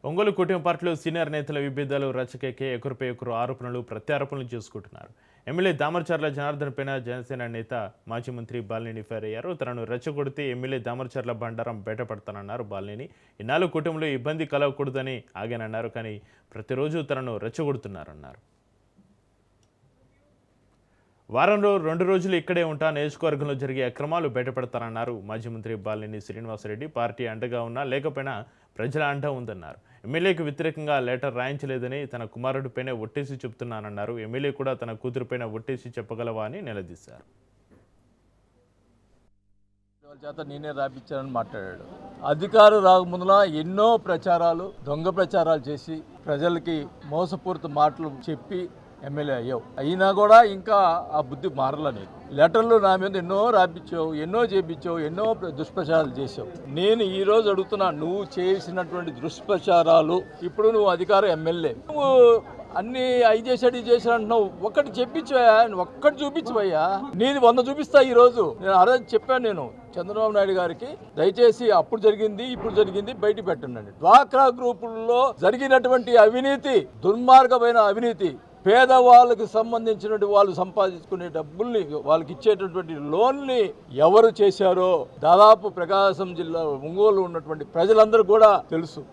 ఒంగోలు కూటమి పార్టీలో సీనియర్ నేతల విభేదాలు రచ్చకెక్కి ఒకరిపై ఒకరు ఆరోపణలు ప్రత్యారోపణలు చేసుకుంటున్నారు. ఎమ్మెల్యే దామరచర్ల జనార్దన్ పైన జనసేన నేత మాజీ మంత్రి బాలినేని ఫైర్ అయ్యారు. తనను రెచ్చగొడితే ఎమ్మెల్యే దామరచర్ల బండారం బయటపడతానన్నారు బాలినేని. ఇన్నాళ్ళు కూటమిలో ఇబ్బంది కలగకూడదని ఆగానన్నారు. కానీ ప్రతిరోజు తనను రెచ్చగొడుతున్నారన్నారు. వారంలో 2 రోజులు ఇక్కడే ఉంటా, నియోజకవర్గంలో జరిగే అక్రమాలు బయటపడతారన్నారు మాజీ మంత్రి బాలినేని శ్రీనివాసరెడ్డి. పార్టీ అండగా ఉన్నా లేకపోయినా ప్రజల అండ ఉందన్నారు. ఎమ్మెల్యేకు వ్యతిరేకంగా లెటర్ రాయించలేదని తన కుమారుడిపైనే ఒట్టేసి చెబుతున్నానన్నారు. ఎమ్మెల్యే కూడా తన కూతురుపైన ఒట్టేసి చెప్పగలవా అని నిలదీశారు. చేత నేనే రాపించానని మాట్లాడాడు. అధికారం రాకముందున ఎన్నో ప్రచారాలు, దొంగ ప్రచారాలు చేసి ప్రజలకి మోసపూరిత మాటలు చెప్పి ఎమ్మెల్యే అయ్యావు. అయినా కూడా ఇంకా ఆ బుద్ధి మారలా. నీకు లెటర్లు నా మీద ఎన్నో రాపించావు, ఎన్నో చేపించావు, ఎన్నో దుష్ప్రచారాలు చేసావు. నేను ఈరోజు అడుగుతున్నా, నువ్వు చేసినటువంటి దుష్ప్రచారాలు, ఇప్పుడు నువ్వు అధికార ఎమ్మెల్యే, నువ్వు అన్ని అవి చేశాడు ఇది చేశాడు అంటున్నావు. ఒక్కటి చెప్పించవయ్యా, ఒక్కటి చూపించవయ్యా. నీది 100 చూపిస్తా. ఈరోజు నేను ఆ రోజు చెప్పాను, నేను చంద్రబాబు నాయుడు గారికి, దయచేసి అప్పుడు జరిగింది ఇప్పుడు జరిగింది బయట పెట్టండి. డ్వాక్రా గ్రూపుల్లో జరిగినటువంటి అవినీతి, దుర్మార్గమైన అవినీతి, పేదవాళ్ళకి సంబంధించినటువంటి వాళ్ళు సంపాదించుకునే డబ్బుల్ని, వాళ్ళకి ఇచ్చేటటువంటి లోన్ని ఎవరు చేశారో దాదాపు ప్రకాశం జిల్లా ఒంగోలు ఉన్నటువంటి ప్రజలందరూ కూడా తెలుసు.